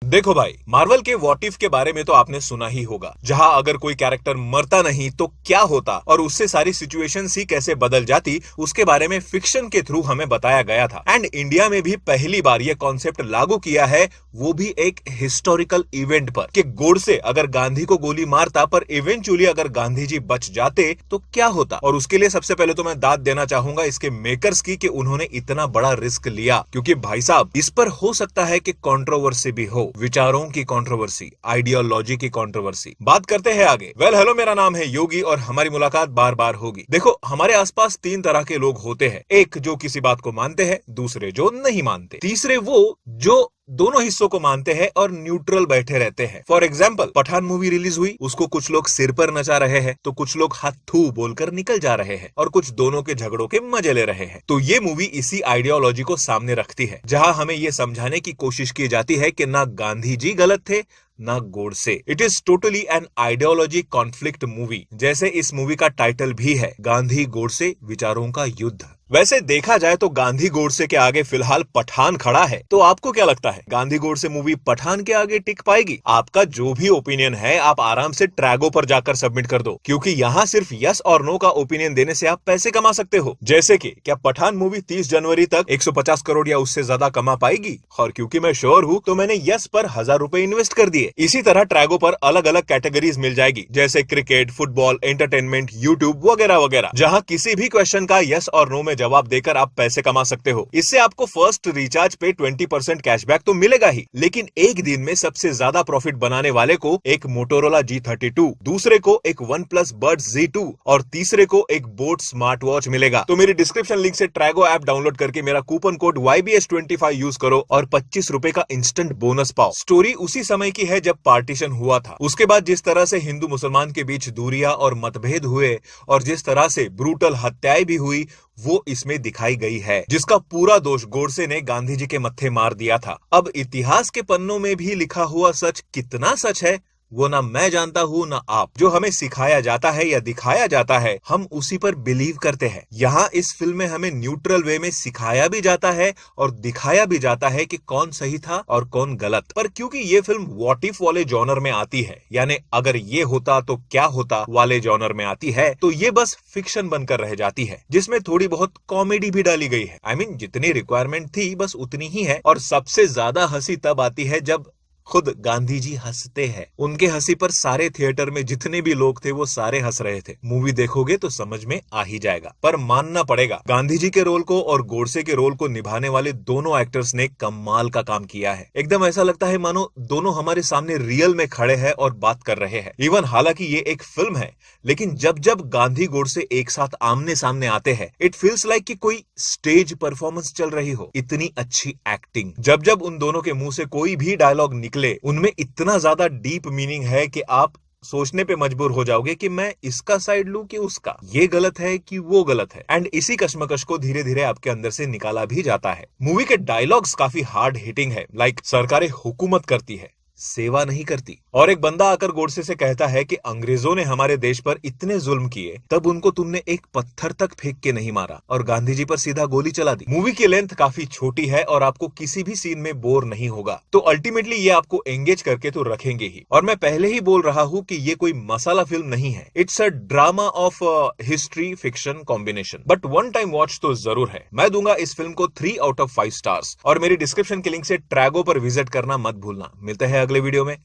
देखो भाई, मार्वल के व्हाट इफ के बारे में तो आपने सुना ही होगा, जहां अगर कोई कैरेक्टर मरता नहीं तो क्या होता और उससे सारी सिचुएशंस ही कैसे बदल जाती, उसके बारे में फिक्शन के थ्रू हमें बताया गया था। एंड इंडिया में भी पहली बार यह कॉन्सेप्ट लागू किया है, वो भी एक हिस्टोरिकल इवेंट पर, कि गोडसे अगर गांधी को गोली मारता पर इवेंचुअली अगर गांधी जी बच जाते तो क्या होता। और उसके लिए सबसे पहले तो मैं दाद देना चाहूंगा इसके मेकर्स की कि उन्होंने इतना बड़ा रिस्क लिया, क्योंकि भाई साहब इस पर हो सकता है कि कंट्रोवर्सी भी हो, विचारों की कंट्रोवर्सी, आइडियोलॉजी की कंट्रोवर्सी। बात करते हैं आगे। हेलो, मेरा नाम है योगी और हमारी मुलाकात बार बार होगी। देखो, हमारे आसपास तीन तरह के लोग होते हैं। एक जो किसी बात को मानते हैं, दूसरे जो नहीं मानते, तीसरे वो जो दोनों हिस्सों को मानते हैं और न्यूट्रल बैठे रहते हैं। For example, Pathan movie release हुई, उसको कुछ लोग सिर पर नचा रहे हैं तो कुछ लोग हाथ थू बोलकर निकल जा रहे हैं और कुछ दोनों के झगड़ों के मजे ले रहे हैं। तो ये मूवी इसी आइडियोलॉजी को सामने रखती है, जहां हमें ये समझाने की कोशिश की जाती है कि ना गांधी जी गलत थे ना Godse. It is totally an ideology conflict movie, जैसे इस मूवी का टाइटल भी है, गांधी गोडसे विचारों का युद्ध। वैसे देखा जाए तो गांधी गोडसे के आगे फिलहाल पठान खड़ा है। तो आपको क्या लगता है, गांधी गोडसे मूवी पठान के आगे टिक पाएगी? आपका जो भी ओपिनियन है आप आराम से ट्रैगो पर जाकर सबमिट कर दो, क्योंकि यहाँ सिर्फ यस और नो का ओपिनियन देने से आप पैसे कमा सकते हो। जैसे कि क्या पठान मूवी 30 जनवरी तक 150 करोड़ या उससे ज्यादा कमा पाएगी? और क्योंकि मैं श्योर हूँ तो मैंने यस पर 1000 रुपए इन्वेस्ट कर दिए। इसी तरह ट्रैगो पर अलग अलग कैटेगरीज मिल जाएगी, जैसे क्रिकेट, फुटबॉल, एंटरटेनमेंट, यूट्यूब वगैरह वगैरह, जहां किसी भी क्वेश्चन का यस और नो में जवाब देकर आप पैसे कमा सकते हो। इससे आपको फर्स्ट रिचार्ज पे 20% कैशबैक तो मिलेगा ही, लेकिन एक दिन में सबसे ज्यादा प्रॉफिट बनाने वाले को एक मोटोरोला G32, दूसरे को एक OnePlus Buds Z2 और तीसरे को एक बोट स्मार्ट वॉच मिलेगा। तो मेरी डिस्क्रिप्शन लिंक से ट्रैगो ऐप डाउनलोड करके मेरा कूपन कोड YBS25 यूज करो और 25 रुपए का इंस्टेंट बोनस पाओ। स्टोरी उसी समय की है जब पार्टीशन हुआ था। उसके बाद जिस तरह से हिंदू मुसलमान के बीच दूरियां और मतभेद हुए और जिस तरह से ब्रूटल हत्याएं भी हुई, वो इसमें दिखाई गई है, जिसका पूरा दोष गोडसे ने गांधी जी के मत्थे मार दिया था। अब इतिहास के पन्नों में भी लिखा हुआ सच कितना सच है वो ना मैं जानता हूँ ना आप। जो हमें सिखाया जाता है या दिखाया जाता है, हम उसी पर बिलीव करते हैं। यहाँ इस फिल्म में हमें न्यूट्रल वे में सिखाया भी जाता है और दिखाया भी जाता है कि कौन सही था और कौन गलत। पर क्योंकि ये फिल्म व्हाट इफ वाले जॉनर में आती है, यानी अगर ये होता तो क्या होता वाले जॉनर में आती है, तो ये बस फिक्शन बनकर रह जाती है, जिसमें थोड़ी बहुत कॉमेडी भी डाली गई है। I mean, जितनी रिक्वायरमेंट थी बस उतनी ही है। और सबसे ज्यादा हंसी तब आती है जब खुद गांधी जी हंसते हैं। उनके हंसी पर सारे थिएटर में जितने भी लोग थे वो सारे हंस रहे थे। मूवी देखोगे तो समझ में आ ही जाएगा। पर मानना पड़ेगा, गांधी जी के रोल को और गोडसे के रोल को निभाने वाले दोनों एक्टर्स ने कमाल का काम किया है। एकदम ऐसा लगता है मानो दोनों हमारे सामने रियल में खड़े हैं और बात कर रहे हैं। इवन हालांकि ये एक फिल्म है, लेकिन जब जब गांधी गोडसे एक साथ आमने सामने आते हैं, इट फील्स लाइक कि कोई स्टेज परफॉर्मेंस चल रही हो। इतनी अच्छी एक्टिंग। जब जब उन दोनों के मुंह से कोई भी डायलॉग उनमें इतना ज्यादा डीप मीनिंग है कि आप सोचने पे मजबूर हो जाओगे कि मैं इसका साइड लूं कि उसका, ये गलत है कि वो गलत है। एंड इसी कश्मकश को धीरे धीरे आपके अंदर से निकाला भी जाता है। मूवी के डायलॉग्स काफी हार्ड हिटिंग है, लाइक सरकारें हुकूमत करती है, सेवा नहीं करती। और एक बंदा आकर गोडसे से कहता है कि अंग्रेजों ने हमारे देश पर इतने जुल्म किए, तब उनको तुमने एक पत्थर तक फेंक के नहीं मारा और गांधी जी पर सीधा गोली चला दी। मूवी की लेंथ काफी छोटी है और आपको किसी भी सीन में बोर नहीं होगा। तो अल्टीमेटली ये आपको एंगेज करके तो रखेंगे ही। और मैं पहले ही बोल रहा हूँ कि ये कोई मसाला फिल्म नहीं है। It's a drama of history fiction combination, but one time watch तो जरूर है। मैं दूंगा इस फिल्म को 3 आउट ऑफ 5 स्टार्स। और मेरी डिस्क्रिप्शन के लिंक से ट्रैगो पर विजिट करना मत भूलना। मिलते हैं अगले वीडियो में।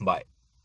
बाय।